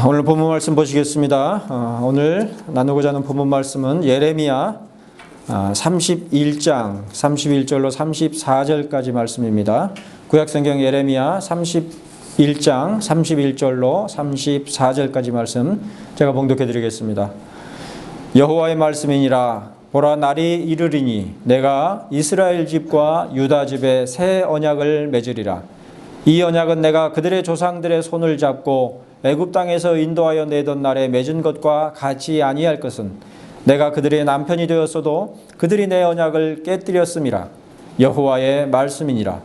오늘 본문 말씀 보시겠습니다. 오늘 나누고자 하는 본문 말씀은 예레미야 31장 31절로 34절까지 말씀입니다. 구약성경 예레미야 31장 31절로 34절까지 말씀 제가 봉독해 드리겠습니다. 여호와의 말씀이니라. 보라, 날이 이르리니 내가 이스라엘 집과 유다 집에 새 언약을 맺으리라. 이 언약은 내가 그들의 조상들의 손을 잡고 애굽 땅에서 인도하여 내던 날에 맺은 것과 같이 아니할 것은 내가 그들의 남편이 되었어도 그들이 내 언약을 깨뜨렸음이라. 여호와의 말씀이니라.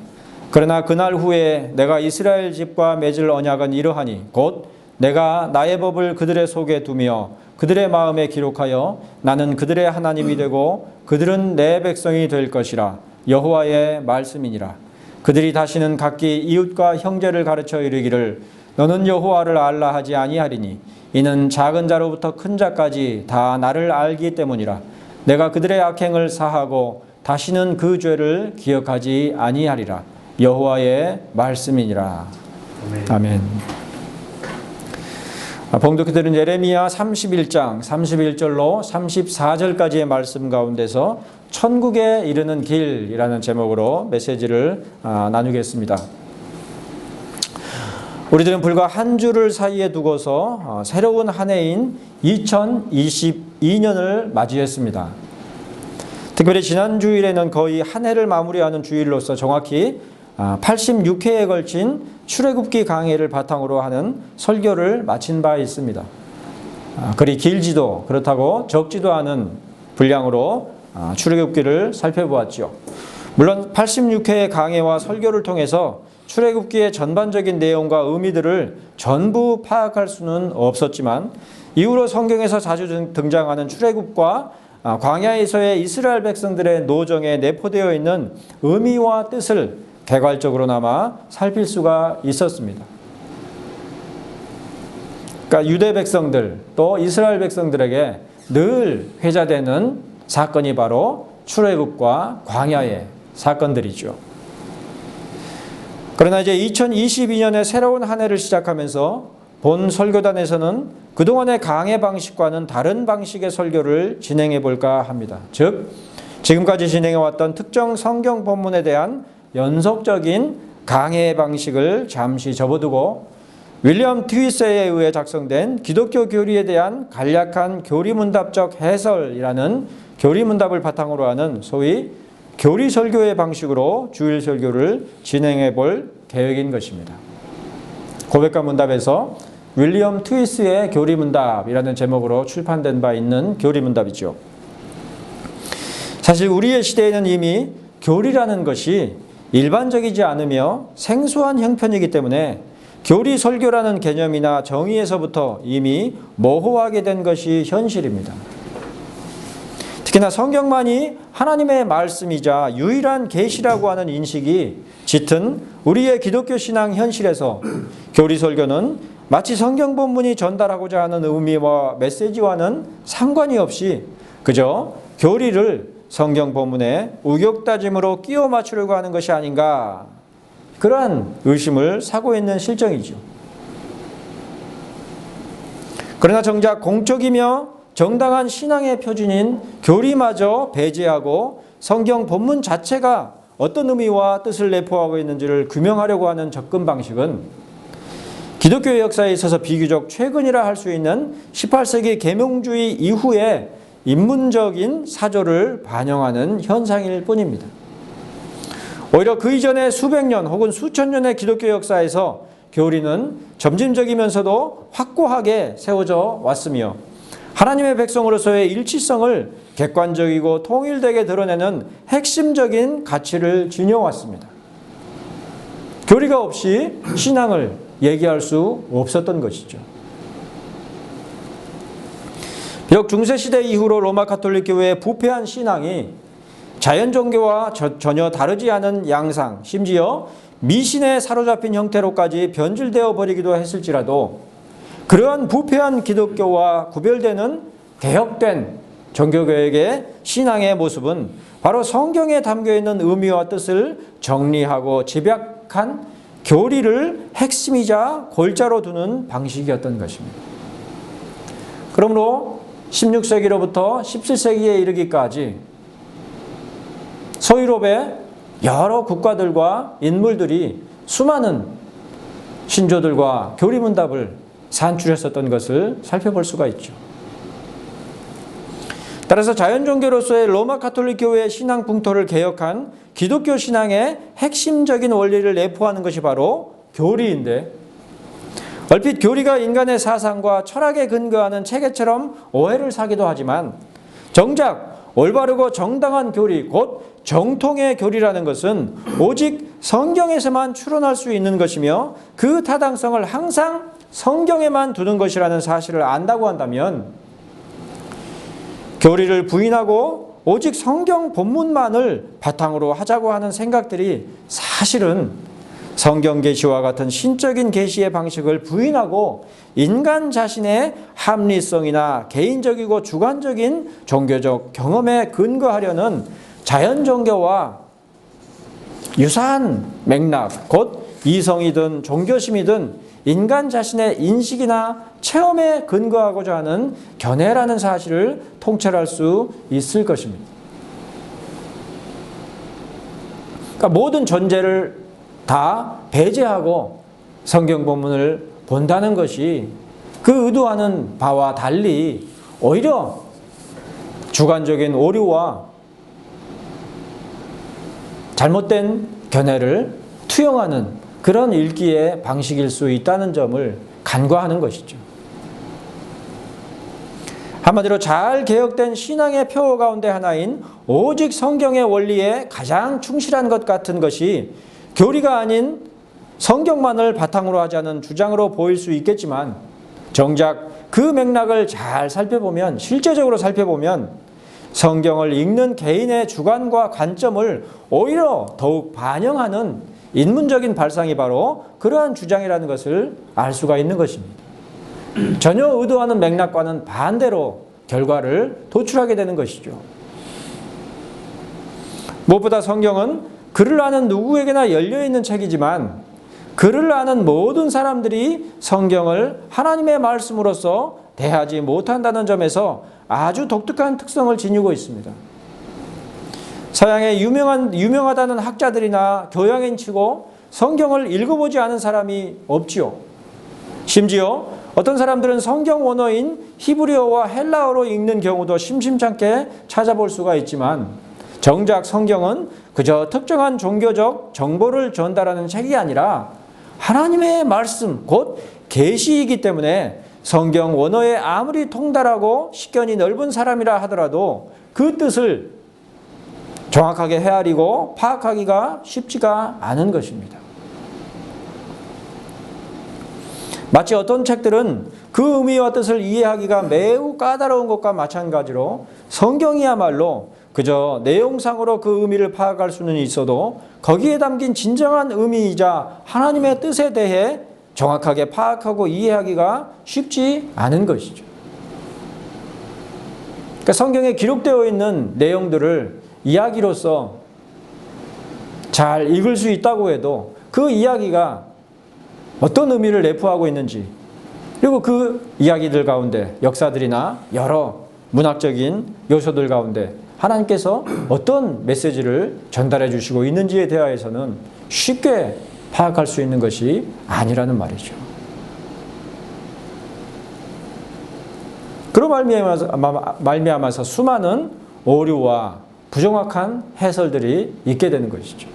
그러나 그날 후에 내가 이스라엘 집과 맺을 언약은 이러하니 곧 내가 나의 법을 그들의 속에 두며 그들의 마음에 기록하여 나는 그들의 하나님이 되고 그들은 내 백성이 될 것이라. 여호와의 말씀이니라. 그들이 다시는 각기 이웃과 형제를 가르쳐 이르기를 너는 여호와를 알라 하지 아니하리니 이는 작은 자로부터 큰 자까지 다 나를 알기 때문이라. 내가 그들의 악행을 사하고 다시는 그 죄를 기억하지 아니하리라. 여호와의 말씀이니라. 아멘. 봉독해 드린 예레미야 31장 31절로 34절까지의 말씀 가운데서 천국에 이르는 길이라는 제목으로 메시지를 나누겠습니다. 우리들은 불과 한 주를 사이에 두고서 새로운 한 해인 2022년을 맞이했습니다. 특별히 지난 주일에는 거의 한 해를 마무리하는 주일로서 정확히 86회에 걸친 출애굽기 강해를 바탕으로 하는 설교를 마친 바 있습니다. 그리 길지도 그렇다고 적지도 않은 분량으로 출애굽기를 살펴보았죠. 물론 86회의 강해와 설교를 통해서 출애굽기의 전반적인 내용과 의미들을 전부 파악할 수는 없었지만 이후로 성경에서 자주 등장하는 출애굽과 광야에서의 이스라엘 백성들의 노정에 내포되어 있는 의미와 뜻을 개괄적으로나마 살필 수가 있었습니다. 그러니까 유대 백성들 또 이스라엘 백성들에게 늘 회자되는 사건이 바로 출애굽과 광야의 사건들이죠. 그러나 이제 2022년의 새로운 한 해를 시작하면서 본 설교단에서는 그동안의 강해 방식과는 다른 방식의 설교를 진행해 볼까 합니다. 즉, 지금까지 진행해왔던 특정 성경 본문에 대한 연속적인 강해 방식을 잠시 접어두고 윌리엄 트위스에 의해 작성된 기독교 교리에 대한 간략한 교리문답적 해설이라는 교리문답을 바탕으로 하는 소위 교리 설교의 방식으로 주일 설교를 진행해 볼 계획인 것입니다. 고백과 문답에서 윌리엄 트위스의 교리문답이라는 제목으로 출판된 바 있는 교리문답이죠. 사실 우리의 시대에는 이미 교리라는 것이 일반적이지 않으며 생소한 형편이기 때문에 교리 설교라는 개념이나 정의에서부터 이미 모호하게 된 것이 현실입니다. 특히나 성경만이 하나님의 말씀이자 유일한 계시라고 하는 인식이 짙은 우리의 기독교 신앙 현실에서 교리 설교는 마치 성경 본문이 전달하고자 하는 의미와 메시지와는 상관이 없이 그저 교리를 성경 본문에 우격다짐으로 끼워 맞추려고 하는 것이 아닌가, 그러한 의심을 사고 있는 실정이죠. 그러나 정작 공적이며 정당한 신앙의 표준인 교리마저 배제하고 성경 본문 자체가 어떤 의미와 뜻을 내포하고 있는지를 규명하려고 하는 접근 방식은 기독교의 역사에 있어서 비교적 최근이라 할 수 있는 18세기 계명주의 이후에 인문적인 사조를 반영하는 현상일 뿐입니다. 오히려 그 이전의 수백 년 혹은 수천 년의 기독교 역사에서 교리는 점진적이면서도 확고하게 세워져 왔으며 하나님의 백성으로서의 일치성을 객관적이고 통일되게 드러내는 핵심적인 가치를 지녀왔습니다. 교리가 없이 신앙을 얘기할 수 없었던 것이죠. 비록 중세시대 이후로 로마 가톨릭 교회의 부패한 신앙이 자연 종교와 전혀 다르지 않은 양상, 심지어 미신에 사로잡힌 형태로까지 변질되어 버리기도 했을지라도 그러한 부패한 기독교와 구별되는 개혁된 종교개혁의 신앙의 모습은 바로 성경에 담겨있는 의미와 뜻을 정리하고 집약한 교리를 핵심이자 골자로 두는 방식이었던 것입니다. 그러므로 16세기로부터 17세기에 이르기까지 서유럽의 여러 국가들과 인물들이 수많은 신조들과 교리문답을 산출했었던 것을 살펴볼 수가 있죠. 따라서 자연종교로서의 로마 가톨릭 교회의 신앙 풍토를 개혁한 기독교 신앙의 핵심적인 원리를 내포하는 것이 바로 교리인데, 얼핏 교리가 인간의 사상과 철학에 근거하는 체계처럼 오해를 사기도 하지만, 정작 올바르고 정당한 교리, 곧 정통의 교리라는 것은 오직 성경에서만 추론할 수 있는 것이며 그 타당성을 항상 성경에만 두는 것이라는 사실을 안다고 한다면, 교리를 부인하고 오직 성경 본문만을 바탕으로 하자고 하는 생각들이 사실은 성경 계시와 같은 신적인 계시의 방식을 부인하고 인간 자신의 합리성이나 개인적이고 주관적인 종교적 경험에 근거하려는 자연 종교와 유사한 맥락, 곧 이성이든 종교심이든 인간 자신의 인식이나 체험에 근거하고자 하는 견해라는 사실을 통찰할 수 있을 것입니다. 그러니까 모든 전제를 다 배제하고 성경 본문을 본다는 것이 그 의도하는 바와 달리 오히려 주관적인 오류와 잘못된 견해를 투영하는 그런 읽기의 방식일 수 있다는 점을 간과하는 것이죠. 한마디로 잘 개혁된 신앙의 표어 가운데 하나인 오직 성경의 원리에 가장 충실한 것 같은 것이 교리가 아닌 성경만을 바탕으로 하자는 주장으로 보일 수 있겠지만, 정작 그 맥락을 잘 살펴보면, 실제적으로 살펴보면 성경을 읽는 개인의 주관과 관점을 오히려 더욱 반영하는 인문적인 발상이 바로 그러한 주장이라는 것을 알 수가 있는 것입니다. 전혀 의도하는 맥락과는 반대로 결과를 도출하게 되는 것이죠. 무엇보다 성경은 글을 아는 누구에게나 열려있는 책이지만, 글을 아는 모든 사람들이 성경을 하나님의 말씀으로서 대하지 못한다는 점에서 아주 독특한 특성을 지니고 있습니다. 서양의 유명하다는 학자들이나 교양인치고 성경을 읽어보지 않은 사람이 없지요. 심지어 어떤 사람들은 성경 원어인 히브리어와 헬라어로 읽는 경우도 심심찮게 찾아볼 수가 있지만, 정작 성경은 그저 특정한 종교적 정보를 전달하는 책이 아니라 하나님의 말씀, 곧 계시이기 때문에 성경 원어에 아무리 통달하고 식견이 넓은 사람이라 하더라도 그 뜻을 정확하게 헤아리고 파악하기가 쉽지가 않은 것입니다. 마치 어떤 책들은 그 의미와 뜻을 이해하기가 매우 까다로운 것과 마찬가지로 성경이야말로 그저 내용상으로 그 의미를 파악할 수는 있어도 거기에 담긴 진정한 의미이자 하나님의 뜻에 대해 정확하게 파악하고 이해하기가 쉽지 않은 것이죠. 그러니까 성경에 기록되어 있는 내용들을 이야기로서 잘 읽을 수 있다고 해도 그 이야기가 어떤 의미를 내포하고 있는지, 그리고 그 이야기들 가운데 역사들이나 여러 문학적인 요소들 가운데 하나님께서 어떤 메시지를 전달해 주시고 있는지에 대하여서는 쉽게 파악할 수 있는 것이 아니라는 말이죠. 그로 말미암아서 수많은 오류와 부정확한 해설들이 있게 되는 것이죠.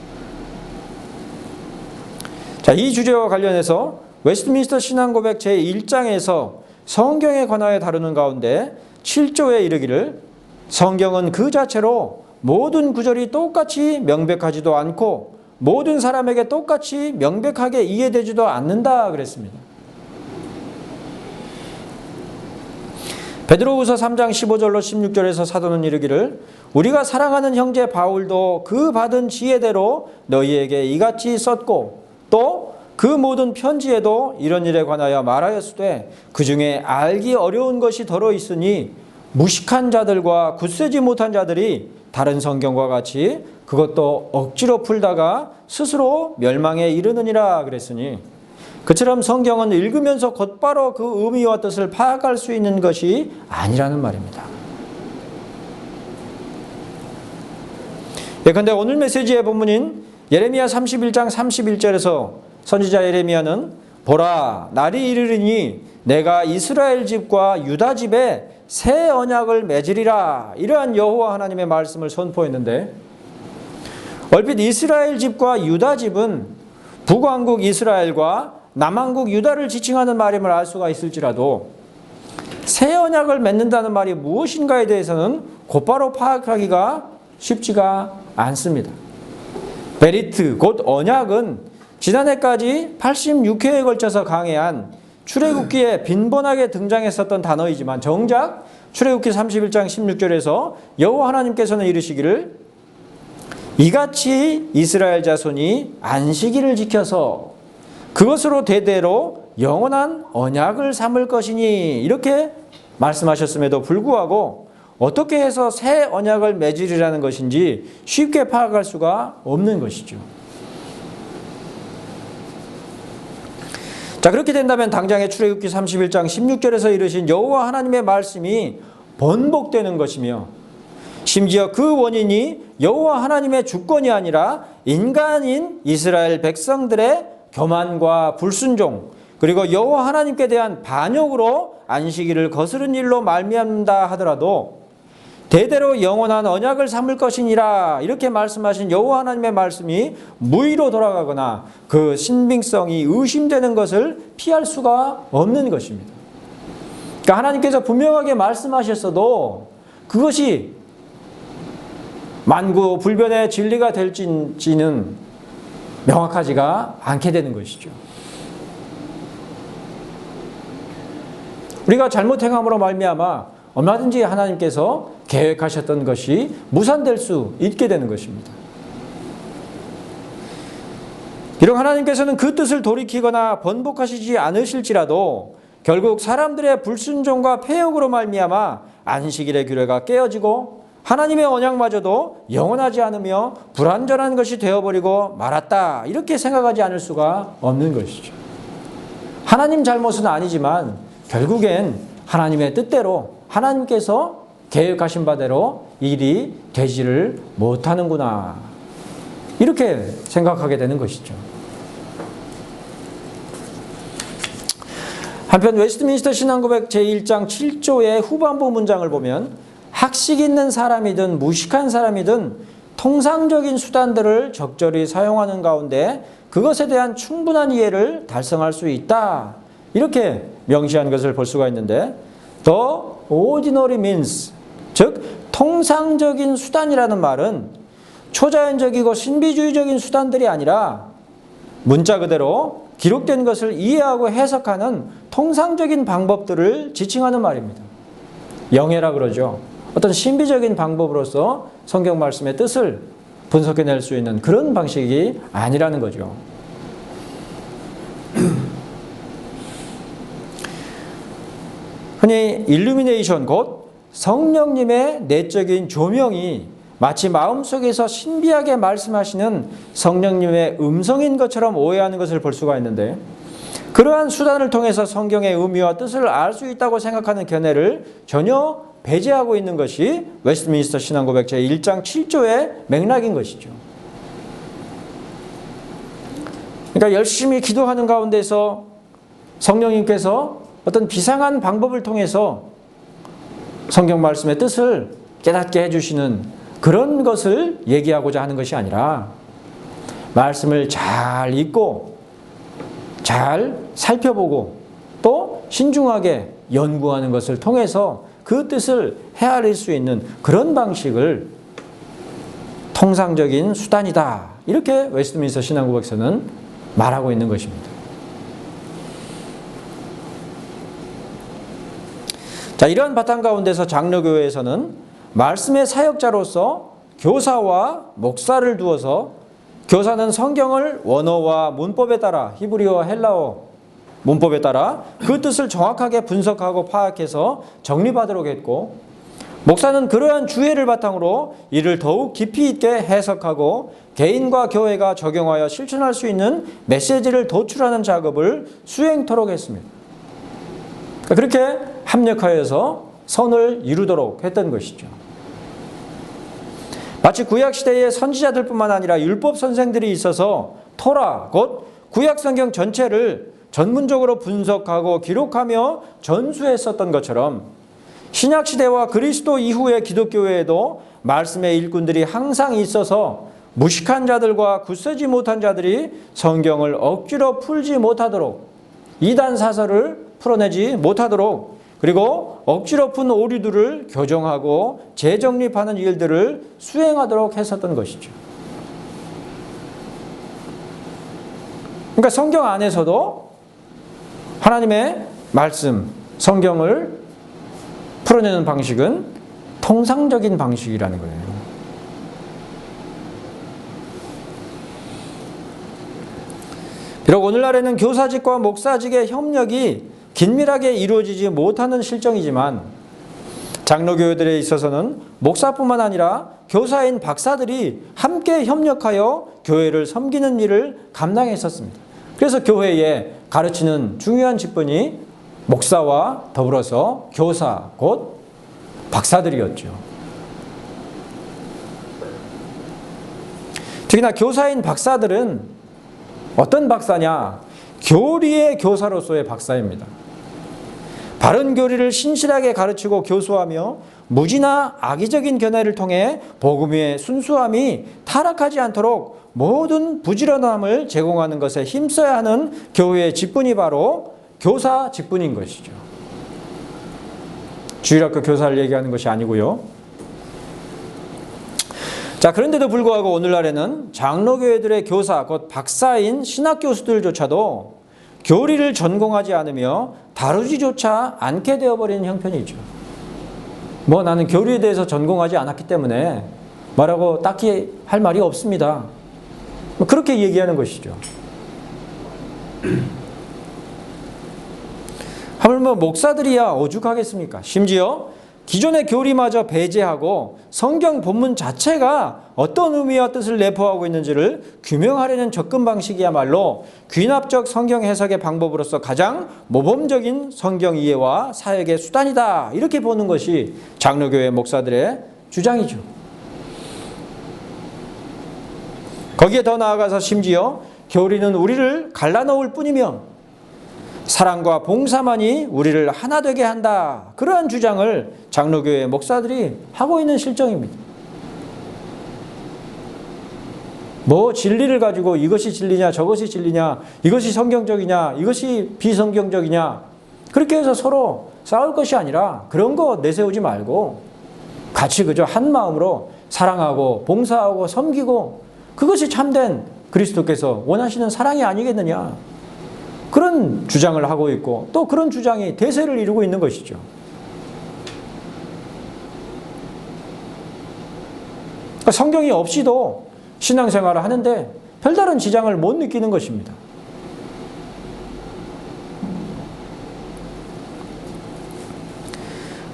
자, 이 주제와 관련해서 웨스트민스터 신앙고백 제1장에서 성경에 관하여 다루는 가운데 7조에 이르기를, 성경은 그 자체로 모든 구절이 똑같이 명백하지도 않고 모든 사람에게 똑같이 명백하게 이해되지도 않는다 그랬습니다. 베드로후서 3장 15절로 16절에서 사도는 이르기를, 우리가 사랑하는 형제 바울도 그 받은 지혜대로 너희에게 이같이 썼고 또 그 모든 편지에도 이런 일에 관하여 말하였으되 그 중에 알기 어려운 것이 더러 있으니 무식한 자들과 굳세지 못한 자들이 다른 성경과 같이 그것도 억지로 풀다가 스스로 멸망에 이르느니라 그랬으니, 그처럼 성경은 읽으면서 곧바로 그 의미와 뜻을 파악할 수 있는 것이 아니라는 말입니다. 예컨대 오늘 메시지의 본문인 예레미야 31장 31절에서 선지자 예레미야는 보라, 날이 이르리니 내가 이스라엘 집과 유다 집에 새 언약을 맺으리라, 이러한 여호와 하나님의 말씀을 선포했는데, 얼핏 이스라엘 집과 유다 집은 북왕국 이스라엘과 남왕국 유다를 지칭하는 말임을 알 수가 있을지라도 새 언약을 맺는다는 말이 무엇인가에 대해서는 곧바로 파악하기가 쉽지가 않습니다. 베리트, 곧 언약은 지난해까지 86회에 걸쳐서 강해한 출애굽기에 빈번하게 등장했었던 단어이지만, 정작 출애굽기 31장 16절에서 여호와 하나님께서는 이르시기를 이같이 이스라엘 자손이 안식일을 지켜서 그것으로 대대로 영원한 언약을 삼을 것이니, 이렇게 말씀하셨음에도 불구하고 어떻게 해서 새 언약을 맺으리라는 것인지 쉽게 파악할 수가 없는 것이죠. 자, 그렇게 된다면 당장의 출애굽기 31장 16절에서 이르신 여호와 하나님의 말씀이 번복되는 것이며, 심지어 그 원인이 여호와 하나님의 주권이 아니라 인간인 이스라엘 백성들의 교만과 불순종, 그리고 여호와 하나님께 대한 반역으로 안식일을 거스른 일로 말미암다 하더라도 대대로 영원한 언약을 삼을 것이니라, 이렇게 말씀하신 여호와 하나님의 말씀이 무의로 돌아가거나 그 신빙성이 의심되는 것을 피할 수가 없는 것입니다. 그러니까 하나님께서 분명하게 말씀하셨어도 그것이 만구 불변의 진리가 될지는 명확하지가 않게 되는 것이죠. 우리가 잘못 행함으로 말미암아 얼마든지 하나님께서 계획하셨던 것이 무산될 수 있게 되는 것입니다. 비록 하나님께서는 그 뜻을 돌이키거나 번복하시지 않으실지라도 결국 사람들의 불순종과 패역으로 말미암아 안식일의 규례가 깨어지고 하나님의 언약마저도 영원하지 않으며 불완전한 것이 되어버리고 말았다, 이렇게 생각하지 않을 수가 없는 것이죠. 하나님 잘못은 아니지만 결국엔 하나님의 뜻대로 하나님께서 계획하신 바대로 일이 되지를 못하는구나, 이렇게 생각하게 되는 것이죠. 한편 웨스트민스터 신앙고백 제1장 7조의 후반부 문장을 보면 학식 있는 사람이든 무식한 사람이든 통상적인 수단들을 적절히 사용하는 가운데 그것에 대한 충분한 이해를 달성할 수 있다, 이렇게 명시한 것을 볼 수가 있는데, The ordinary means, 즉 통상적인 수단이라는 말은 초자연적이고 신비주의적인 수단들이 아니라 문자 그대로 기록된 것을 이해하고 해석하는 통상적인 방법들을 지칭하는 말입니다. 영해라 그러죠. 어떤 신비적인 방법으로서 성경 말씀의 뜻을 분석해낼 수 있는 그런 방식이 아니라는 거죠. 흔히 일루미네이션, 곧 성령님의 내적인 조명이 마치 마음속에서 신비하게 말씀하시는 성령님의 음성인 것처럼 오해하는 것을 볼 수가 있는데, 그러한 수단을 통해서 성경의 의미와 뜻을 알 수 있다고 생각하는 견해를 전혀 배제하고 있는 것이 웨스트민스터 신앙고백 제1장 7조의 맥락인 것이죠. 그러니까 열심히 기도하는 가운데서 성령님께서 어떤 비상한 방법을 통해서 성경 말씀의 뜻을 깨닫게 해주시는 그런 것을 얘기하고자 하는 것이 아니라, 말씀을 잘 읽고 잘 살펴보고 또 신중하게 연구하는 것을 통해서 그 뜻을 헤아릴 수 있는 그런 방식을 통상적인 수단이다, 이렇게 웨스트민스터 신앙고백서는 말하고 있는 것입니다. 자, 이러한 바탕 가운데서 장로교회에서는 말씀의 사역자로서 교사와 목사를 두어서, 교사는 성경을 원어와 문법에 따라, 히브리어와 헬라어 문법에 따라 그 뜻을 정확하게 분석하고 파악해서 정리하도록 했고, 목사는 그러한 주의를 바탕으로 이를 더욱 깊이 있게 해석하고 개인과 교회가 적용하여 실천할 수 있는 메시지를 도출하는 작업을 수행토록 했습니다. 그렇게 합력하여서 선을 이루도록 했던 것이죠. 마치 구약시대의 선지자들뿐만 아니라 율법 선생들이 있어서 토라, 곧 구약성경 전체를 전문적으로 분석하고 기록하며 전수했었던 것처럼 신약시대와 그리스도 이후의 기독교회에도 말씀의 일꾼들이 항상 있어서 무식한 자들과 굳세지 못한 자들이 성경을 억지로 풀지 못하도록, 이단 사설을 풀어내지 못하도록, 그리고 억지로 푼 오류들을 교정하고 재정립하는 일들을 수행하도록 했었던 것이죠. 그러니까 성경 안에서도 하나님의 말씀, 성경을 풀어내는 방식은 통상적인 방식이라는 거예요. 비록 오늘날에는 교사직과 목사직의 협력이 긴밀하게 이루어지지 못하는 실정이지만 장로교회들에 있어서는 목사뿐만 아니라 교사인 박사들이 함께 협력하여 교회를 섬기는 일을 감당했었습니다. 그래서 교회에 가르치는 중요한 직분이 목사와 더불어서 교사, 곧 박사들이었죠. 특히나 교사인 박사들은 어떤 박사냐? 교리의 교사로서의 박사입니다. 바른 교리를 신실하게 가르치고 교수하며 무지나 악의적인 견해를 통해 복음의 순수함이 타락하지 않도록 모든 부지런함을 제공하는 것에 힘써야 하는 교회의 직분이 바로 교사 직분인 것이죠. 주일학교 교사를 얘기하는 것이 아니고요. 자, 그런데도 불구하고 오늘날에는 장로교회들의 교사, 곧 박사인 신학교수들조차도 교리를 전공하지 않으며 다루지조차 않게 되어버리는 형편이죠. 나는 교리에 대해서 전공하지 않았기 때문에 뭐라고 딱히 할 말이 없습니다. 그렇게 얘기하는 것이죠. 하물며 목사들이야 오죽하겠습니까? 심지어 기존의 교리마저 배제하고 성경 본문 자체가 어떤 의미와 뜻을 내포하고 있는지를 규명하려는 접근 방식이야말로 귀납적 성경 해석의 방법으로서 가장 모범적인 성경 이해와 사역의 수단이다. 이렇게 보는 것이 장로교회 목사들의 주장이죠. 거기에 더 나아가서 심지어 교리는 우리를 갈라놓을 뿐이며 사랑과 봉사만이 우리를 하나 되게 한다. 그러한 주장을 장로교회 목사들이 하고 있는 실정입니다. 진리를 가지고 이것이 진리냐 저것이 진리냐, 이것이 성경적이냐 이것이 비성경적이냐, 그렇게 해서 서로 싸울 것이 아니라 그런 거 내세우지 말고 같이 그저 한 마음으로 사랑하고 봉사하고 섬기고, 그것이 참된 그리스도께서 원하시는 사랑이 아니겠느냐, 그런 주장을 하고 있고 또 그런 주장이 대세를 이루고 있는 것이죠. 성경이 없이도 신앙생활을 하는데 별다른 지장을 못 느끼는 것입니다.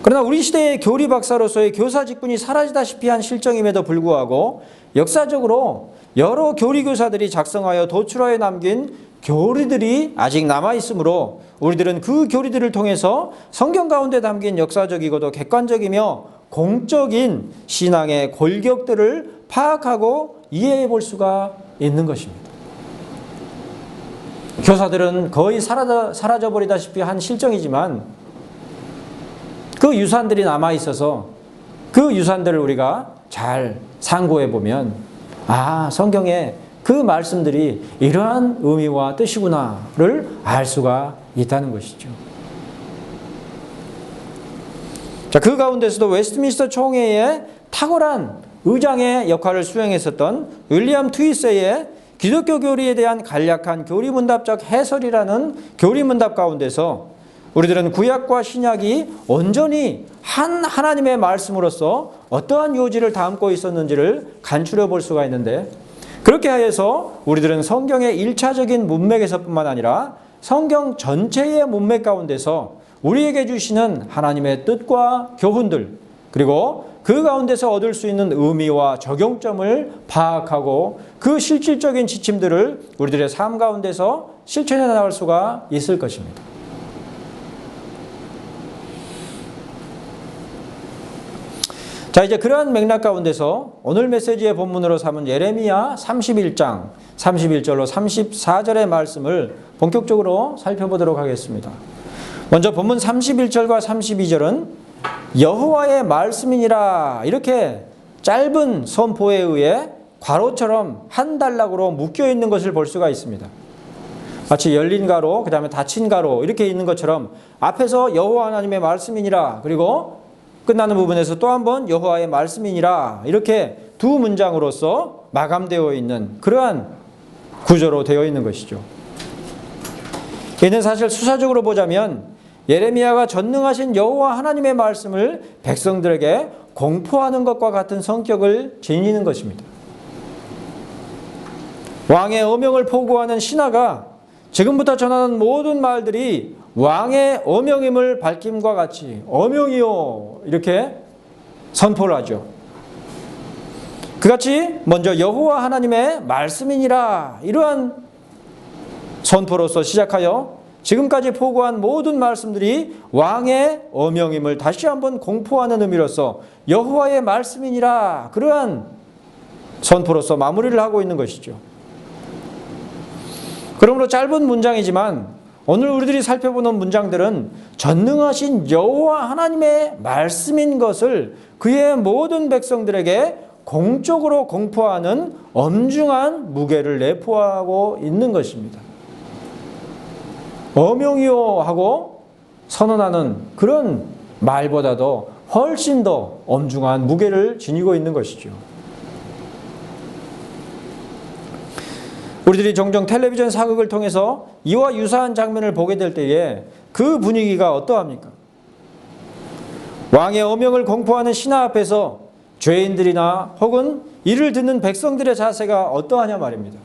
그러나 우리 시대의 교리 박사로서의 교사 직분이 사라지다시피 한 실정임에도 불구하고 역사적으로 여러 교리 교사들이 작성하여 도출하여 남긴 교리들이 아직 남아있으므로 우리들은 그 교리들을 통해서 성경 가운데 담긴 역사적이고도 객관적이며 공적인 신앙의 골격들을 파악하고 이해해 볼 수가 있는 것입니다. 교사들은 거의 사라져버리다시피 한 실정이지만 그 유산들이 남아있어서 그 유산들을 우리가 잘 상고해 보면 성경에 그 말씀들이 이러한 의미와 뜻이구나를 알 수가 있다는 것이죠. 자, 그 가운데서도 웨스트민스터 총회의 탁월한 의장의 역할을 수행했었던 윌리엄 트위세의 기독교 교리에 대한 간략한 교리문답적 해설이라는 교리문답 가운데서 우리들은 구약과 신약이 온전히 한 하나님의 말씀으로서 어떠한 요지를 담고 있었는지를 간추려 볼 수가 있는데, 그렇게 하여서 우리들은 성경의 1차적인 문맥에서뿐만 아니라 성경 전체의 문맥 가운데서 우리에게 주시는 하나님의 뜻과 교훈들, 그리고 그 가운데서 얻을 수 있는 의미와 적용점을 파악하고 그 실질적인 지침들을 우리들의 삶 가운데서 실천해 나갈 수가 있을 것입니다. 자, 이제 그러한 맥락 가운데서 오늘 메시지의 본문으로 삼은 예레미야 31장 31절로 34절의 말씀을 본격적으로 살펴보도록 하겠습니다. 먼저 본문 31절과 32절은 여호와의 말씀이니라 이렇게 짧은 선포에 의해 괄호처럼 한 단락으로 묶여 있는 것을 볼 수가 있습니다. 마치 열린 가로, 그 다음에 닫힌 가로 이렇게 있는 것처럼 앞에서 여호와 하나님의 말씀이니라, 그리고 끝나는 부분에서 또 한 번 여호와의 말씀이니라, 이렇게 두 문장으로서 마감되어 있는 그러한 구조로 되어 있는 것이죠. 이는 사실 수사적으로 보자면 예레미야가 전능하신 여호와 하나님의 말씀을 백성들에게 공포하는 것과 같은 성격을 지니는 것입니다. 왕의 어명을 포고하는 신하가 지금부터 전하는 모든 말들이 왕의 어명임을 밝힘과 같이 어명이요 이렇게 선포를 하죠. 그같이 먼저 여호와 하나님의 말씀이니라 이러한 선포로서 시작하여 지금까지 포고한 모든 말씀들이 왕의 어명임을 다시 한번 공포하는 의미로서 여호와의 말씀이니라 그러한 선포로서 마무리를 하고 있는 것이죠. 그러므로 짧은 문장이지만 오늘 우리들이 살펴보는 문장들은 전능하신 여호와 하나님의 말씀인 것을 그의 모든 백성들에게 공적으로 공포하는 엄중한 무게를 내포하고 있는 것입니다. 어명이요 하고 선언하는 그런 말보다도 훨씬 더 엄중한 무게를 지니고 있는 것이죠. 우리들이 종종 텔레비전 사극을 통해서 이와 유사한 장면을 보게 될 때에 그 분위기가 어떠합니까? 왕의 어명을 공포하는 신하 앞에서 죄인들이나 혹은 이를 듣는 백성들의 자세가 어떠하냐 말입니다.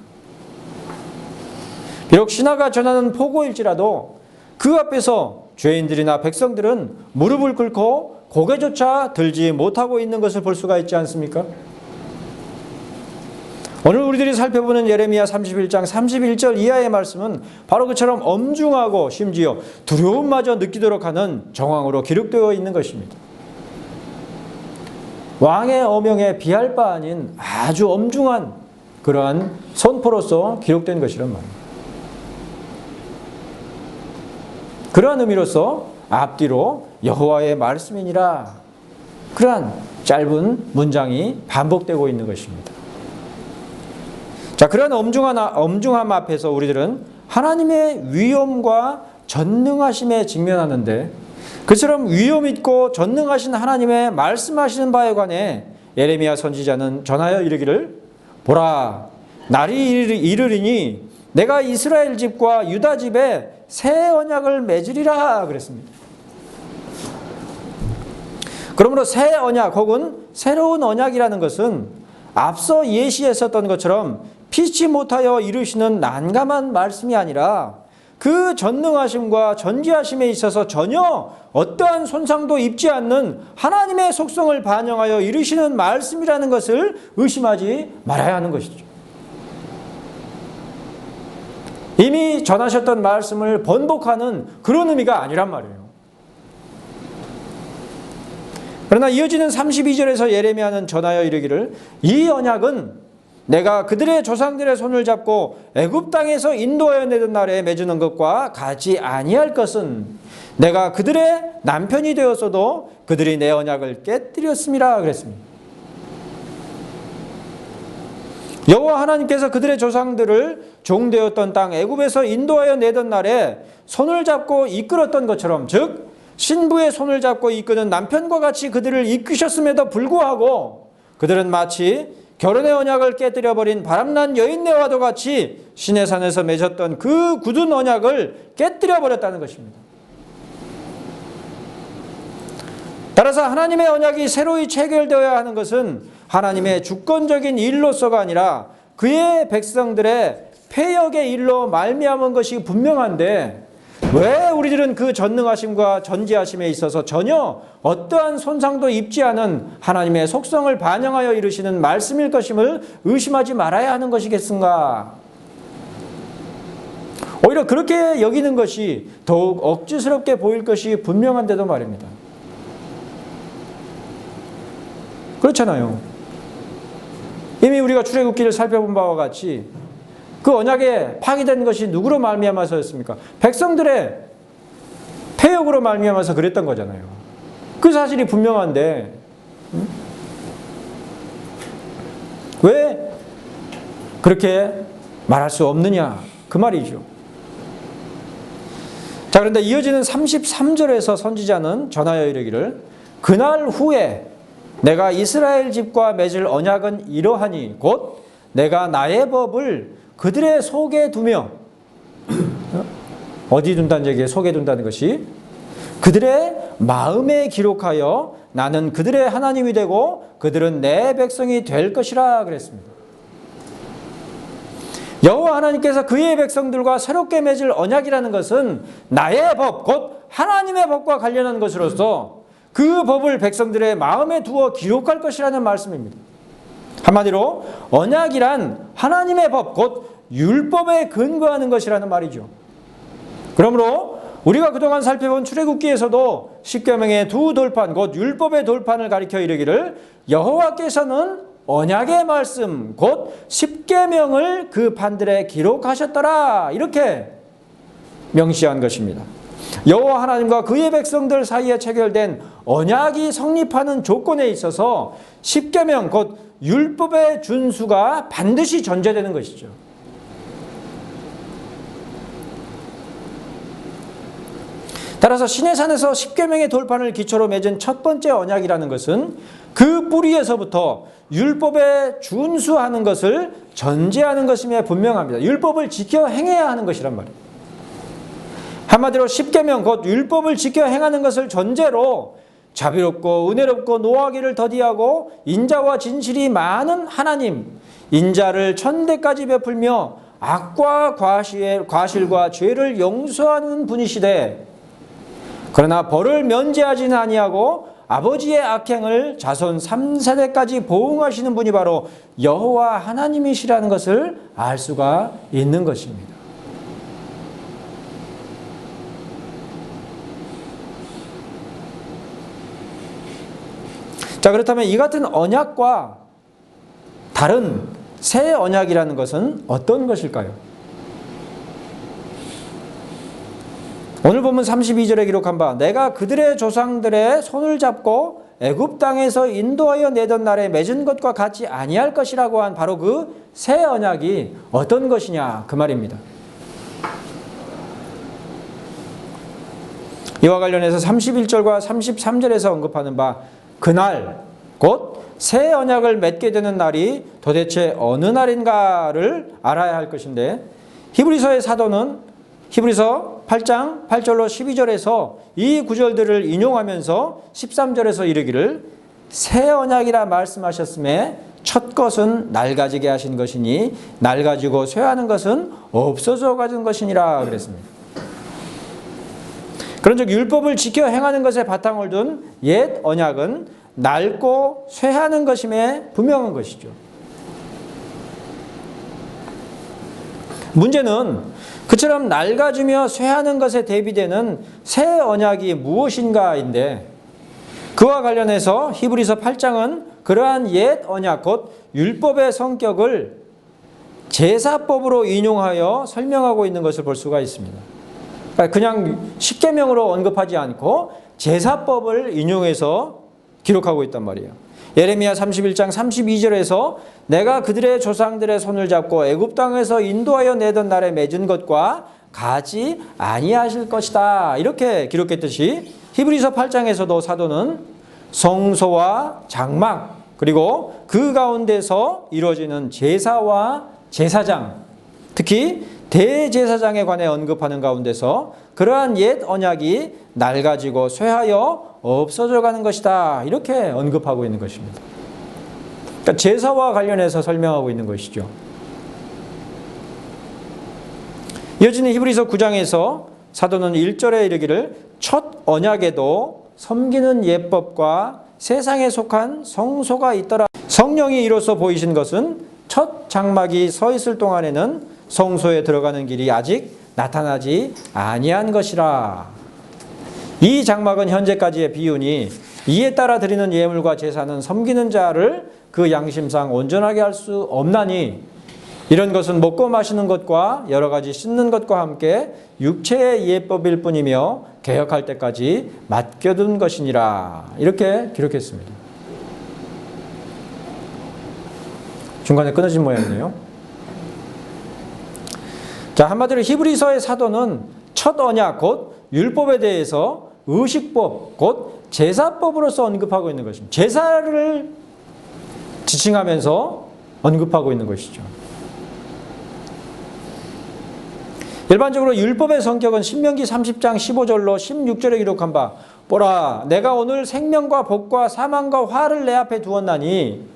비록 신하가 전하는 포고일지라도 그 앞에서 죄인들이나 백성들은 무릎을 꿇고 고개조차 들지 못하고 있는 것을 볼 수가 있지 않습니까? 오늘 우리들이 살펴보는 예레미야 31장 31절 이하의 말씀은 바로 그처럼 엄중하고 심지어 두려움마저 느끼도록 하는 정황으로 기록되어 있는 것입니다. 왕의 어명에 비할 바 아닌 아주 엄중한 그러한 선포로서 기록된 것이란 말입니다. 그러한 의미로서 앞뒤로 여호와의 말씀이니라 그러한 짧은 문장이 반복되고 있는 것입니다. 자, 그런 엄중함 앞에서 우리들은 하나님의 위엄과 전능하심에 직면하는데 그처럼 위엄 있고 전능하신 하나님의 말씀하시는 바에 관해 예레미야 선지자는 전하여 이르기를 보라 날이 이르리니 내가 이스라엘 집과 유다 집에 새 언약을 맺으리라 그랬습니다. 그러므로 새 언약 혹은 새로운 언약이라는 것은 앞서 예시했었던 것처럼 피치 못하여 이루시는 난감한 말씀이 아니라 그 전능하심과 전지하심에 있어서 전혀 어떠한 손상도 입지 않는 하나님의 속성을 반영하여 이루시는 말씀이라는 것을 의심하지 말아야 하는 것이죠. 이미 전하셨던 말씀을 번복하는 그런 의미가 아니란 말이에요. 그러나 이어지는 32절에서 예레미야는 전하여 이르기를 이 언약은 내가 그들의 조상들의 손을 잡고 애굽 땅에서 인도하여 내던 날에 맺는 것과 같이 아니할 것은 내가 그들의 남편이 되었어도 그들이 내 언약을 깨뜨렸음이라 그랬습니다. 여호와 하나님께서 그들의 조상들을 종되었던 땅 애굽에서 인도하여 내던 날에 손을 잡고 이끌었던 것처럼, 즉 신부의 손을 잡고 이끄는 남편과 같이 그들을 이끄셨음에도 불구하고 그들은 마치 결혼의 언약을 깨뜨려버린 바람난 여인네와도 같이 시내산에서 맺었던 그 굳은 언약을 깨뜨려버렸다는 것입니다. 따라서 하나님의 언약이 새로이 체결되어야 하는 것은 하나님의 주권적인 일로서가 아니라 그의 백성들의 패역의 일로 말미암은 것이 분명한데 왜 우리들은 그 전능하심과 전지하심에 있어서 전혀 어떠한 손상도 입지 않은 하나님의 속성을 반영하여 이루시는 말씀일 것임을 의심하지 말아야 하는 것이겠는가? 오히려 그렇게 여기는 것이 더욱 억지스럽게 보일 것이 분명한데도 말입니다. 그렇잖아요. 이미 우리가 출애굽기를 살펴본 바와 같이 그 언약에 파기된 것이 누구로 말미암아서였습니까? 백성들의 패역으로 말미암아서 그랬던 거잖아요. 그 사실이 분명한데 왜 그렇게 말할 수 없느냐? 그 말이죠. 자, 그런데 이어지는 33절에서 선지자는 전하여 이르기를 그날 후에 내가 이스라엘 집과 맺을 언약은 이러하니 곧 내가 나의 법을 그들의 속에 두며 어디 둔다는 얘기에 속에 둔다는 것이 그들의 마음에 기록하여 나는 그들의 하나님이 되고 그들은 내 백성이 될 것이라 그랬습니다. 여호와 하나님께서 그의 백성들과 새롭게 맺을 언약이라는 것은 나의 법, 곧 하나님의 법과 관련한 것으로서 그 법을 백성들의 마음에 두어 기록할 것이라는 말씀입니다. 한마디로 언약이란 하나님의 법, 곧 율법에 근거하는 것이라는 말이죠. 그러므로 우리가 그동안 살펴본 출애굽기에서도 십계명의 두 돌판, 곧 율법의 돌판을 가리켜 이르기를 여호와께서는 언약의 말씀, 곧 십계명을 그 판들에 기록하셨더라 이렇게 명시한 것입니다. 여호와 하나님과 그의 백성들 사이에 체결된 언약이 성립하는 조건에 있어서 십계명, 곧 율법의 준수가 반드시 전제되는 것이죠. 따라서 시내산에서 십계명의 돌판을 기초로 맺은 첫 번째 언약이라는 것은 그 뿌리에서부터 율법에 준수하는 것을 전제하는 것임에 분명합니다. 율법을 지켜 행해야 하는 것이란 말이에요. 한마디로 십계명, 곧 율법을 지켜 행하는 것을 전제로 자비롭고 은혜롭고 노하기를 더디하고 인자와 진실이 많은 하나님, 인자를 천대까지 베풀며 악과 과실과 죄를 용서하는 분이시되 그러나 벌을 면제하지는 아니하고 아버지의 악행을 자손 3세대까지 보응하시는 분이 바로 여호와 하나님이시라는 것을 알 수가 있는 것입니다. 자, 그렇다면 이 같은 언약과 다른 새 언약이라는 것은 어떤 것일까요? 오늘 본문 32절에 기록한 바 내가 그들의 조상들의 손을 잡고 애굽 땅에서 인도하여 내던 날에 맺은 것과 같지 아니할 것이라고 한 바로 그 새 언약이 어떤 것이냐 그 말입니다. 이와 관련해서 31절과 33절에서 언급하는 바 그날 곧 새 언약을 맺게 되는 날이 도대체 어느 날인가를 알아야 할 것인데 히브리서의 사도는 히브리서 8장 8절로 12절에서 이 구절들을 인용하면서 13절에서 이르기를 새 언약이라 말씀하셨음에 첫 것은 낡아지게 하신 것이니 낡아지고 쇠하는 것은 없어져 가는 것이니라 그랬습니다. 그런즉 율법을 지켜 행하는 것에 바탕을 둔 옛 언약은 낡고 쇠하는 것임에 분명한 것이죠. 문제는 그처럼 낡아지며 쇠하는 것에 대비되는 새 언약이 무엇인가인데 그와 관련해서 히브리서 8장은 그러한 옛 언약 곧 율법의 성격을 제사법으로 인용하여 설명하고 있는 것을 볼 수가 있습니다. 그냥 십계명으로 언급하지 않고 제사법을 인용해서 기록하고 있단 말이에요. 예레미야 31장 32절에서 내가 그들의 조상들의 손을 잡고 애굽 땅에서 인도하여 내던 날에 맺은 것과 같이 아니하실 것이다 이렇게 기록했듯이 히브리서 8장에서도 사도는 성소와 장막 그리고 그 가운데서 이루어지는 제사와 제사장 특히 대제사장에 관해 언급하는 가운데서 그러한 옛 언약이 낡아지고 쇠하여 없어져 가는 것이다 이렇게 언급하고 있는 것입니다. 그러니까 제사와 관련해서 설명하고 있는 것이죠. 이어지는 히브리서 9장에서 사도는 1절에 이르기를 첫 언약에도 섬기는 예법과 세상에 속한 성소가 있더라. 성령이 이로써 보이신 것은 첫 장막이 서 있을 동안에는 성소에 들어가는 길이 아직 나타나지 아니한 것이라. 이 장막은 현재까지의 비유니 이에 따라 드리는 예물과 제사는 섬기는 자를 그 양심상 온전하게 할 수 없나니 이런 것은 먹고 마시는 것과 여러 가지 씻는 것과 함께 육체의 예법일 뿐이며 개혁할 때까지 맡겨둔 것이니라. 이렇게 기록했습니다. 중간에 끊어진 모양이네요. 자, 한마디로 히브리서의 사도는 첫 언약 곧 율법에 대해서 의식법 곧 제사법으로서 언급하고 있는 것입니다. 제사를 지칭하면서 언급하고 있는 것이죠. 일반적으로 율법의 성격은 신명기 30장 15절로 16절에 기록한 바 보라 내가 오늘 생명과 복과 사망과 화를 내 앞에 두었나니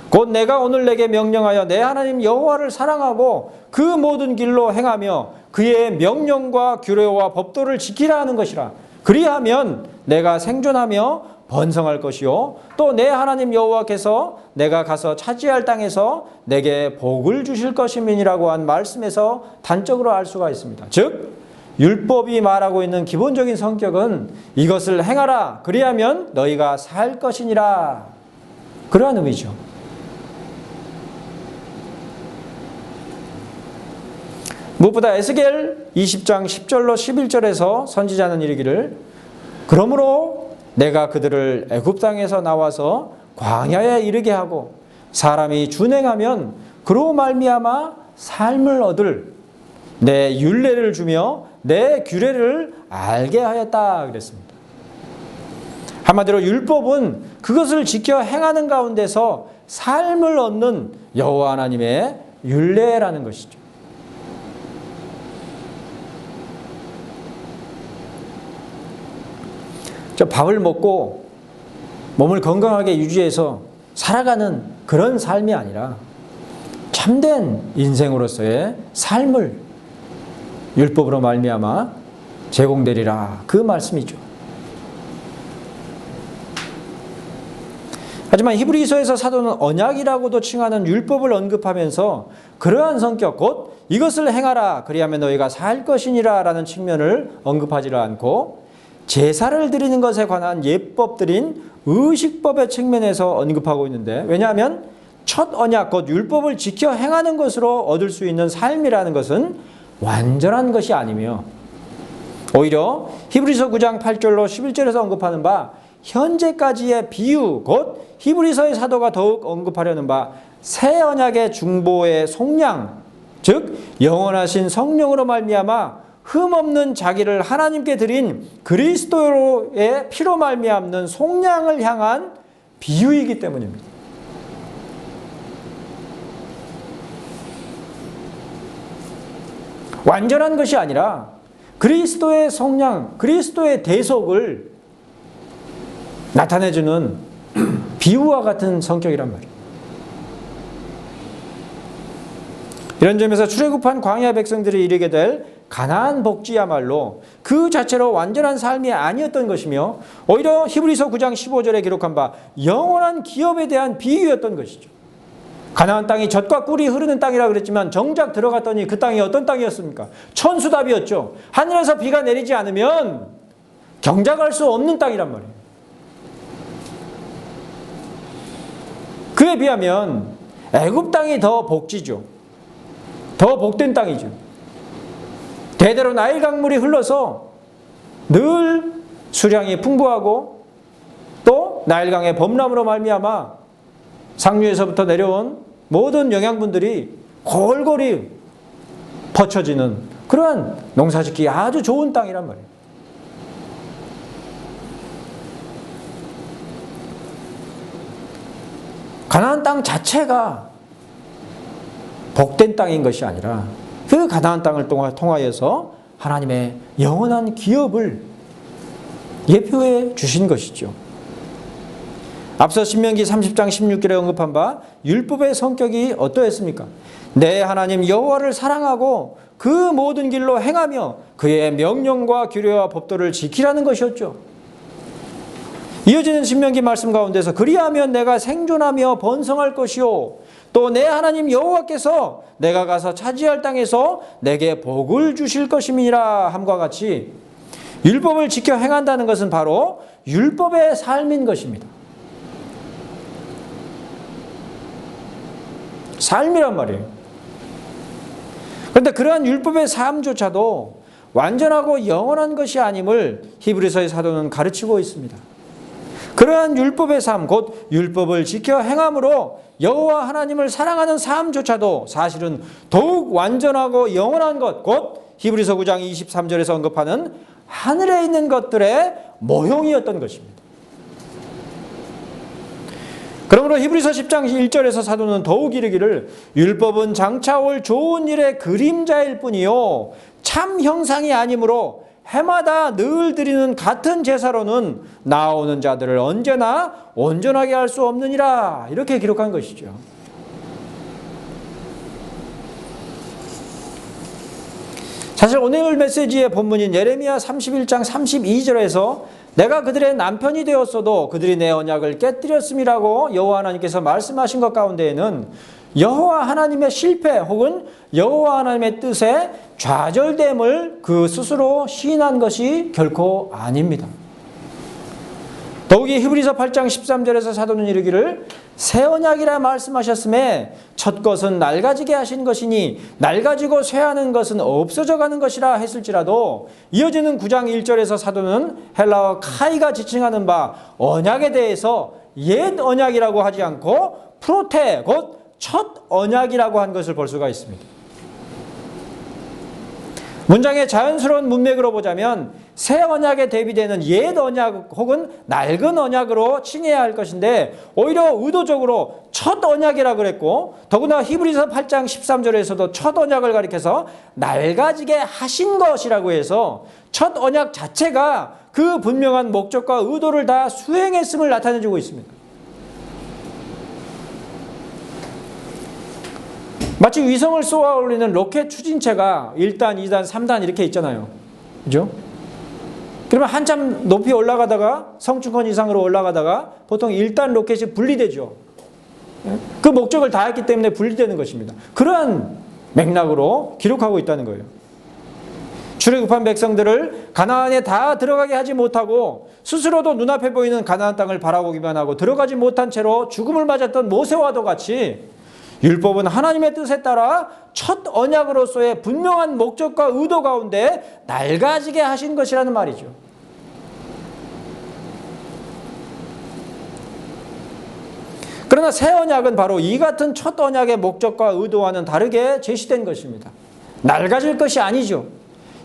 곧 내가 오늘 내게 명령하여 내 하나님 여호와를 사랑하고 그 모든 길로 행하며 그의 명령과 규례와 법도를 지키라 하는 것이라. 그리하면 내가 생존하며 번성할 것이요 또 내 하나님 여호와께서 내가 가서 차지할 땅에서 내게 복을 주실 것임이니라고 한 말씀에서 단적으로 알 수가 있습니다. 즉 율법이 말하고 있는 기본적인 성격은 이것을 행하라 그리하면 너희가 살 것이니라. 그러한 의미죠. 무엇보다 에스겔 20장 10절로 11절에서 선지자는 이르기를 그러므로 내가 그들을 애굽 땅에서 나와서 광야에 이르게 하고 사람이 준행하면 그로 말미암아 삶을 얻을 내 율례를 주며 내 규례를 알게 하였다 그랬습니다. 한마디로 율법은 그것을 지켜 행하는 가운데서 삶을 얻는 여호와 하나님의 율례라는 것이죠. 밥을 먹고 몸을 건강하게 유지해서 살아가는 그런 삶이 아니라 참된 인생으로서의 삶을 율법으로 말미암아 제공되리라 그 말씀이죠. 하지만 히브리서에서 사도는 언약이라고도 칭하는 율법을 언급하면서 그러한 성격 곧 이것을 행하라 그리하면 너희가 살 것이니라 라는 측면을 언급하지 않고 제사를 드리는 것에 관한 예법들인 의식법의 측면에서 언급하고 있는데 왜냐하면 첫 언약 곧 율법을 지켜 행하는 것으로 얻을 수 있는 삶이라는 것은 완전한 것이 아니며 오히려 히브리서 9장 8절로 11절에서 언급하는 바 현재까지의 비유 곧 히브리서의 사도가 더욱 언급하려는 바 새 언약의 중보의 속량 즉 영원하신 성령으로 말미암아 흠없는 자기를 하나님께 드린 그리스도의 피로 말미암는 속량을 향한 비유이기 때문입니다. 완전한 것이 아니라 그리스도의 속량, 그리스도의 대속을 나타내주는 비유와 같은 성격이란 말이에요. 이런 점에서 출애굽한 광야 백성들이 이르게 될 가나안 복지야말로 그 자체로 완전한 삶이 아니었던 것이며 오히려 히브리서 9장 15절에 기록한 바 영원한 기업에 대한 비유였던 것이죠. 가나안 땅이 젖과 꿀이 흐르는 땅이라 그랬지만 정작 들어갔더니 그 땅이 어떤 땅이었습니까? 천수답이었죠. 하늘에서 비가 내리지 않으면 경작할 수 없는 땅이란 말이에요. 그에 비하면 애굽 땅이 더 복지죠. 더 복된 땅이죠. 대대로 나일 강물이 흘러서 늘 수량이 풍부하고 또 나일강의 범람으로 말미암아 상류에서부터 내려온 모든 영양분들이 골고루 퍼쳐지는 그러한 농사짓기 아주 좋은 땅이란 말이에요. 가나안 땅 자체가 복된 땅인 것이 아니라 그 가나안 땅을 통하여서 하나님의 영원한 기업을 예표해 주신 것이죠. 앞서 신명기 30장 16절에 언급한 바 율법의 성격이 어떠했습니까? 내 하나님 여호와를 사랑하고 그 모든 길로 행하며 그의 명령과 규례와 법도를 지키라는 것이었죠. 이어지는 신명기 말씀 가운데서 그리하면 내가 생존하며 번성할 것이요 또 내 하나님 여호와께서 내가 가서 차지할 땅에서 내게 복을 주실 것임이니라 함과 같이 율법을 지켜 행한다는 것은 바로 율법의 삶인 것입니다. 삶이란 말이에요. 그런데 그러한 율법의 삶조차도 완전하고 영원한 것이 아님을 히브리서의 사도는 가르치고 있습니다. 그러한 율법의 삶, 곧 율법을 지켜 행함으로 여호와 하나님을 사랑하는 삶조차도 사실은 더욱 완전하고 영원한 것, 곧 히브리서 9장 23절에서 언급하는 하늘에 있는 것들의 모형이었던 것입니다. 그러므로 히브리서 10장 1절에서 사도는 더욱 이르기를 율법은 장차 올 좋은 일의 그림자일 뿐이요 참 형상이 아니므로 해마다 늘 드리는 같은 제사로는 나오는 자들을 언제나 온전하게 할 수 없느니라 이렇게 기록한 것이죠. 사실 오늘 메시지의 본문인 예레미야 31장 32절에서 내가 그들의 남편이 되었어도 그들이 내 언약을 깨뜨렸음이라고 여호와 하나님께서 말씀하신 것 가운데에는 여호와 하나님의 실패 혹은 여호와 하나님의 뜻에 좌절됨을 그 스스로 시인한 것이 결코 아닙니다. 더욱이 히브리서 8장 13절에서 사도는 이르기를 새 언약이라 말씀하셨음에 첫 것은 낡아지게 하신 것이니 낡아지고 쇠하는 것은 없어져 가는 것이라 했을지라도 이어지는 9장 1절에서 사도는 헬라어 카이가 지칭하는 바 언약에 대해서 옛 언약이라고 하지 않고 프로테 곧 첫 언약이라고 한 것을 볼 수가 있습니다. 문장의 자연스러운 문맥으로 보자면 새 언약에 대비되는 옛 언약 혹은 낡은 언약으로 칭해야 할 것인데 오히려 의도적으로 첫 언약이라고 그랬고 더구나 히브리서 8장 13절에서도 첫 언약을 가리켜서 낡아지게 하신 것이라고 해서 첫 언약 자체가 그 분명한 목적과 의도를 다 수행했음을 나타내주고 있습니다. 마치 위성을 쏘아 올리는 로켓 추진체가 1단, 2단, 3단 이렇게 있잖아요. 그죠? 그러면 한참 높이 올라가다가 성층권 이상으로 올라가다가 보통 1단 로켓이 분리되죠. 그 목적을 다했기 때문에 분리되는 것입니다. 그러한 맥락으로 기록하고 있다는 거예요. 출애굽한 백성들을 가나안에 다 들어가게 하지 못하고 스스로도 눈앞에 보이는 가나안 땅을 바라보기만 하고 들어가지 못한 채로 죽음을 맞았던 모세와도 같이 율법은 하나님의 뜻에 따라 첫 언약으로서의 분명한 목적과 의도 가운데 낡아지게 하신 것이라는 말이죠. 그러나 새 언약은 바로 이 같은 첫 언약의 목적과 의도와는 다르게 제시된 것입니다. 낡아질 것이 아니죠.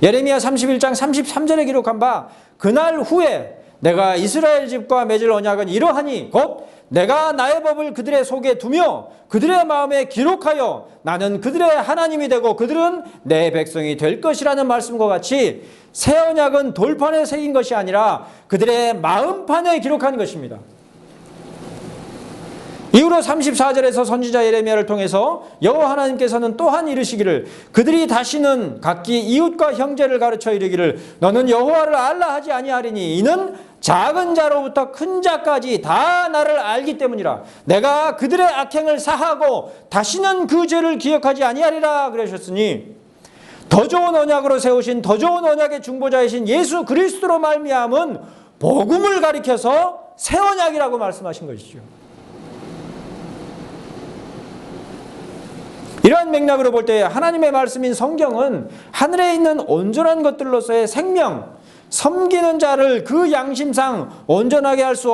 예레미야 31장 33절에 기록한 바 그날 후에 내가 이스라엘 집과 맺을 언약은 이러하니 곧 내가 나의 법을 그들의 속에 두며 그들의 마음에 기록하여 나는 그들의 하나님이 되고 그들은 내 백성이 될 것이라는 말씀과 같이 새 언약은 돌판에 새긴 것이 아니라 그들의 마음판에 기록한 것입니다. 이후로 34절에서 선지자 예레미야를 통해서 여호와 하나님께서는 또한 이르시기를 그들이 다시는 각기 이웃과 형제를 가르쳐 이르기를 너는 여호와를 알라 하지 아니하리니 이는 작은 자로부터 큰 자까지 다 나를 알기 때문이라 내가 그들의 악행을 사하고 다시는 그 죄를 기억하지 아니하리라 그러셨으니 더 좋은 언약으로 세우신 더 좋은 언약의 중보자이신 예수 그리스도로 말미암은 복음을 가리켜서 새 언약이라고 말씀하신 것이죠. 이러한 맥락으로 볼 때 하나님의 말씀인 성경은 하늘에 있는 온전한 것들로서의 생명, 섬기는 자를 그 양심상 온전하게 할 수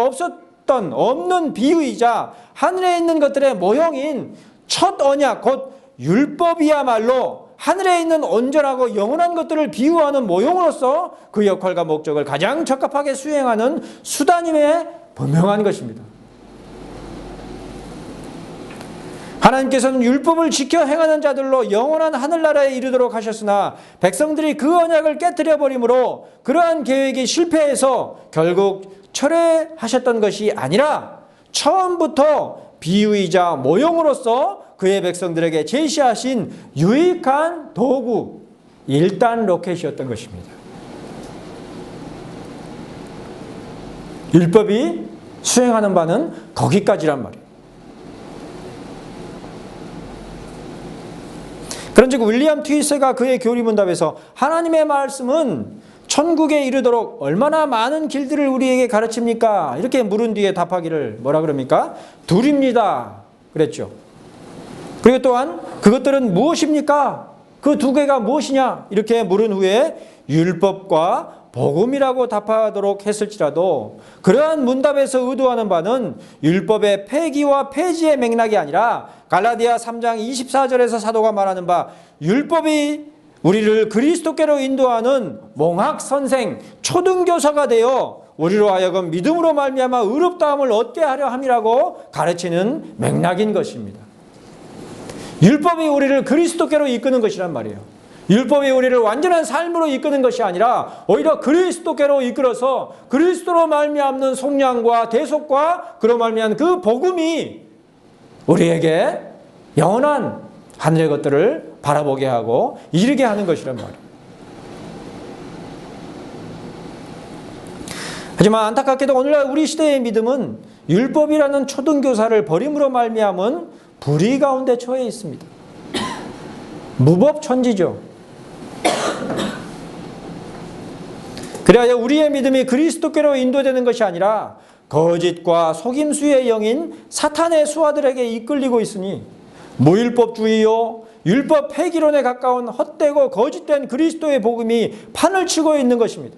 없는 비유이자 하늘에 있는 것들의 모형인 첫 언약 곧 율법이야말로 하늘에 있는 온전하고 영원한 것들을 비유하는 모형으로서 그 역할과 목적을 가장 적합하게 수행하는 수단임에 분명한 것입니다. 하나님께서는 율법을 지켜 행하는 자들로 영원한 하늘나라에 이르도록 하셨으나 백성들이 그 언약을 깨뜨려 버림으로 그러한 계획이 실패해서 결국 철회하셨던 것이 아니라 처음부터 비유이자 모형으로서 그의 백성들에게 제시하신 유익한 도구, 1단 로켓이었던 것입니다. 율법이 수행하는 바는 거기까지란 말이에요. 그런즉 윌리엄 트위스가 그의 교리문답에서 하나님의 말씀은 천국에 이르도록 얼마나 많은 길들을 우리에게 가르칩니까? 이렇게 물은 뒤에 답하기를 뭐라 그럽니까? 둘입니다. 그랬죠. 그리고 또한 그것들은 무엇입니까? 그 두 개가 무엇이냐? 이렇게 물은 후에 율법과 복음이라고 답하도록 했을지라도 그러한 문답에서 의도하는 바는 율법의 폐기와 폐지의 맥락이 아니라 갈라디아 3장 24절에서 사도가 말하는 바 율법이 우리를 그리스도께로 인도하는 몽학선생, 초등교사가 되어 우리로 하여금 믿음으로 말미암아 의롭다함을 얻게 하려 함이라고 가르치는 맥락인 것입니다. 율법이 우리를 그리스도께로 이끄는 것이란 말이에요. 율법이 우리를 완전한 삶으로 이끄는 것이 아니라 오히려 그리스도께로 이끌어서 그리스도로 말미암는 속량과 대속과 그로 말미암은 그 복음이 우리에게 영원한 하늘의 것들을 바라보게 하고 이르게 하는 것이란 말이에요. 하지만 안타깝게도 오늘날 우리 시대의 믿음은 율법이라는 초등교사를 버림으로 말미암은 불의 가운데 처해 있습니다. 무법천지죠. 그래야 우리의 믿음이 그리스도께로 인도되는 것이 아니라 거짓과 속임수의 영인 사탄의 수하들에게 이끌리고 있으니 무율법주의요 율법 폐기론에 가까운 헛되고 거짓된 그리스도의 복음이 판을 치고 있는 것입니다.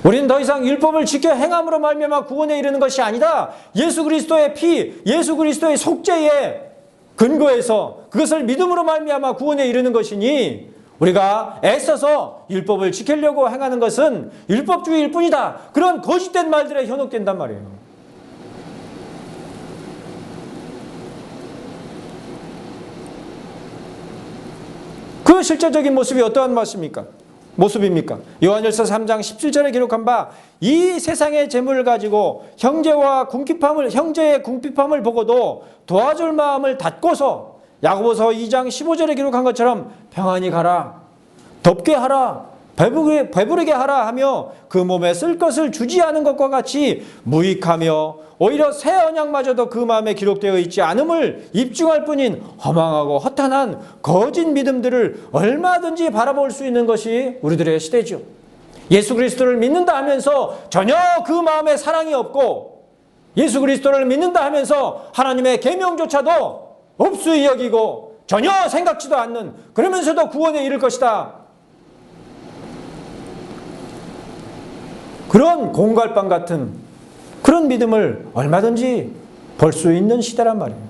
우리는 더 이상 율법을 지켜 행함으로 말미암아 구원에 이르는 것이 아니다. 예수 그리스도의 피, 예수 그리스도의 속죄에 근거해서 그것을 믿음으로 말미암아 구원에 이르는 것이니 우리가 애써서 율법을 지키려고 행하는 것은 율법주의일 뿐이다. 그런 거짓된 말들에 현혹된단 말이에요. 그 실제적인 모습이 어떠한 모습입니까? 요한일서 3장 17절에 기록한 바 이 세상의 재물을 가지고 형제의 궁핍함을 보고도 도와줄 마음을 닫고서 야고보서 2장 15절에 기록한 것처럼 평안히 가라, 덥게 하라, 배부르게 하라 하며 그 몸에 쓸 것을 주지 않은 것과 같이 무익하며 오히려 새 언약마저도 그 마음에 기록되어 있지 않음을 입증할 뿐인 허망하고 허탄한 거짓 믿음들을 얼마든지 바라볼 수 있는 것이 우리들의 시대죠. 예수 그리스도를 믿는다 하면서 전혀 그 마음에 사랑이 없고 예수 그리스도를 믿는다 하면서 하나님의 계명조차도 없수히 여기고 전혀 생각지도 않는, 그러면서도 구원에 이를 것이다. 그런 공갈빵 같은 그런 믿음을 얼마든지 볼 수 있는 시대란 말이에요.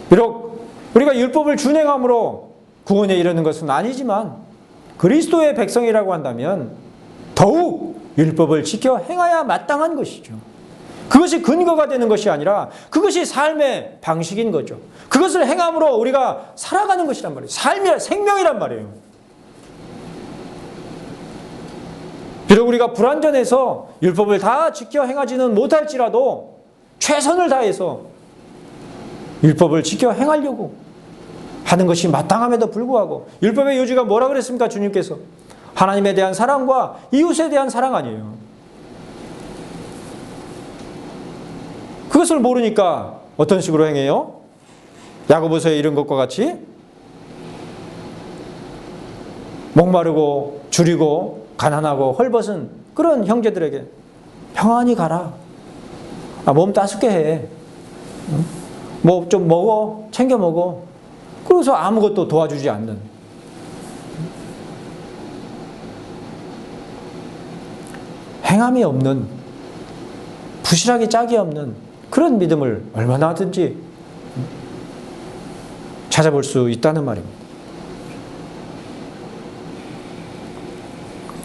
비록 우리가 율법을 준행함으로 구원에 이르는 것은 아니지만 그리스도의 백성이라고 한다면 더욱 율법을 지켜 행해야 마땅한 것이죠. 그것이 근거가 되는 것이 아니라 그것이 삶의 방식인 거죠. 그것을 행함으로 우리가 살아가는 것이란 말이에요. 삶이란 생명이란 말이에요. 비록 우리가 불완전해서 율법을 다 지켜 행하지는 못할지라도 최선을 다해서 율법을 지켜 행하려고 하는 것이 마땅함에도 불구하고 율법의 요지가 뭐라 그랬습니까? 주님께서 하나님에 대한 사랑과 이웃에 대한 사랑 아니에요. 그것을 모르니까 어떤 식으로 행해요? 야고보서에 이른 것과 같이 목마르고 줄이고 가난하고 헐벗은 그런 형제들에게 평안히 가라. 몸 따숩게 해. 뭐 좀 먹어. 챙겨 먹어. 그래서 아무것도 도와주지 않는, 행함이 없는, 부실하기 짝이 없는 그런 믿음을 얼마나든지 찾아볼 수 있다는 말입니다.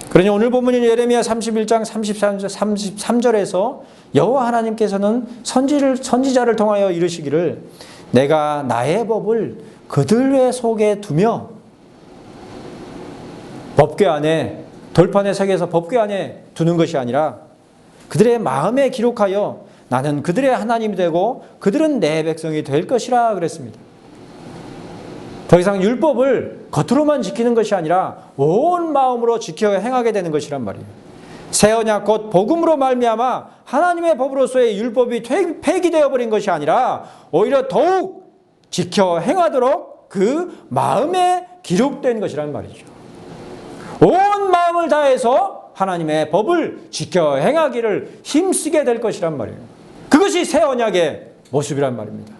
그러니 오늘 본문인 예레미야 31장 33절에서 여호와 하나님께서는 선지자를 통하여 이르시기를 내가 나의 법을 그들의 속에 두며 법궤 안에 돌판의 세계에서 법궤 안에 두는 것이 아니라 그들의 마음에 기록하여 나는 그들의 하나님이 되고 그들은 내 백성이 될 것이라 그랬습니다. 더 이상 율법을 겉으로만 지키는 것이 아니라 온 마음으로 지켜 행하게 되는 것이란 말이에요. 새 언약 곧 복음으로 말미암아 하나님의 법으로서의 율법이 폐기되어 버린 것이 아니라 오히려 더욱 지켜 행하도록 그 마음에 기록된 것이란 말이죠. 온 마음을 다해서 하나님의 법을 지켜 행하기를 힘쓰게 될 것이란 말이에요. 그것이 새 언약의 모습이란 말입니다.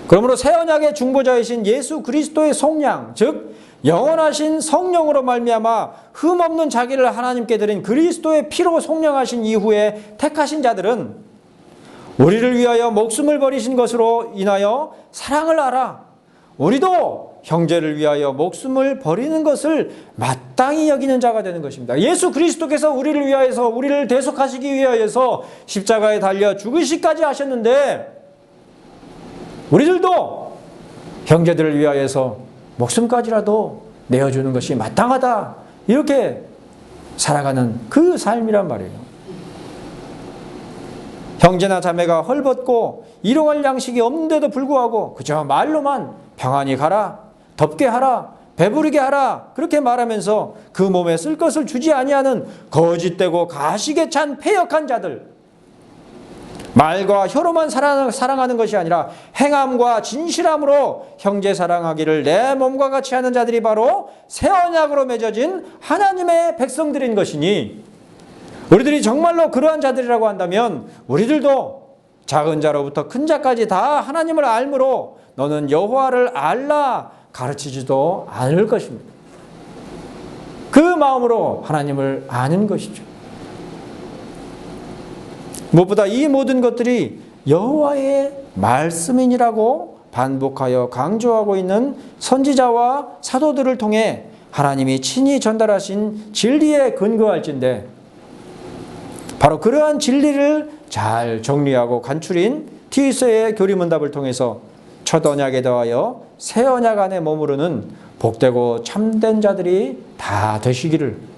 그러므로 새 언약의 중보자이신 예수 그리스도의 속량, 즉 영원하신 성령으로 말미암아 흠없는 자기를 하나님께 드린 그리스도의 피로 속량하신 이후에 택하신 자들은 우리를 위하여 목숨을 버리신 것으로 인하여 사랑을 알아 우리도 형제를 위하여 목숨을 버리는 것을 마땅히 여기는 자가 되는 것입니다. 예수 그리스도께서 우리를 위하여서 우리를 대속하시기 위하여서 십자가에 달려 죽으시기까지 하셨는데 우리들도 형제들을 위하여서 목숨까지라도 내어주는 것이 마땅하다. 이렇게 살아가는 그 삶이란 말이에요. 형제나 자매가 헐벗고 일용할 양식이 없는데도 불구하고 그저 말로만 평안히 가라, 덥게 하라, 배부르게 하라 그렇게 말하면서 그 몸에 쓸 것을 주지 아니하는 거짓되고 가식에 찬 패역한 자들, 말과 혀로만 사랑하는 것이 아니라 행함과 진실함으로 형제 사랑하기를 내 몸과 같이 하는 자들이 바로 새 언약으로 맺어진 하나님의 백성들인 것이니 우리들이 정말로 그러한 자들이라고 한다면 우리들도 작은 자로부터 큰 자까지 다 하나님을 알므로 너는 여호와를 알라 가르치지도 않을 것입니다. 그 마음으로 하나님을 아는 것이죠. 무엇보다 이 모든 것들이 여호와의 말씀이니라고 반복하여 강조하고 있는 선지자와 사도들을 통해 하나님이 친히 전달하신 진리에 근거할진대 바로 그러한 진리를 잘 정리하고 간추린 티소의 교리문답을 통해서 첫 언약에 더하여 새 언약 안에 머무르는 복되고 참된 자들이 다 되시기를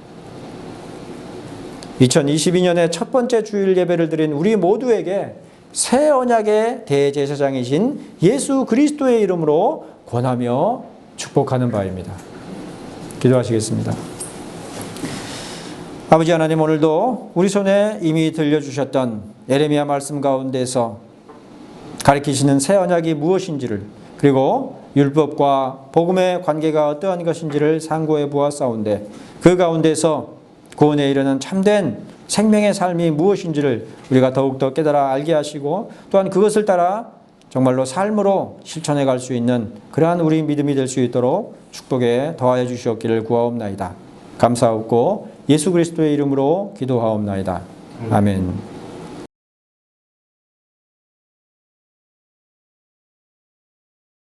2022년의 첫 번째 주일 예배를 드린 우리 모두에게 새 언약의 대제사장이신 예수 그리스도의 이름으로 권하며 축복하는 바입니다. 기도하시겠습니다. 아버지 하나님, 오늘도 우리 손에 이미 들려주셨던 예레미야 말씀 가운데서 가르치시는 새 언약이 무엇인지를 그리고 율법과 복음의 관계가 어떠한 것인지를 상고해 보았사온데 그 가운데서 구원에 이르는 참된 생명의 삶이 무엇인지를 우리가 더욱더 깨달아 알게 하시고 또한 그것을 따라 정말로 삶으로 실천해 갈 수 있는 그러한 우리 믿음이 될 수 있도록 축복에 더하여 주시옵기를 구하옵나이다. 감사하고 예수 그리스도의 이름으로 기도하옵나이다. 아멘.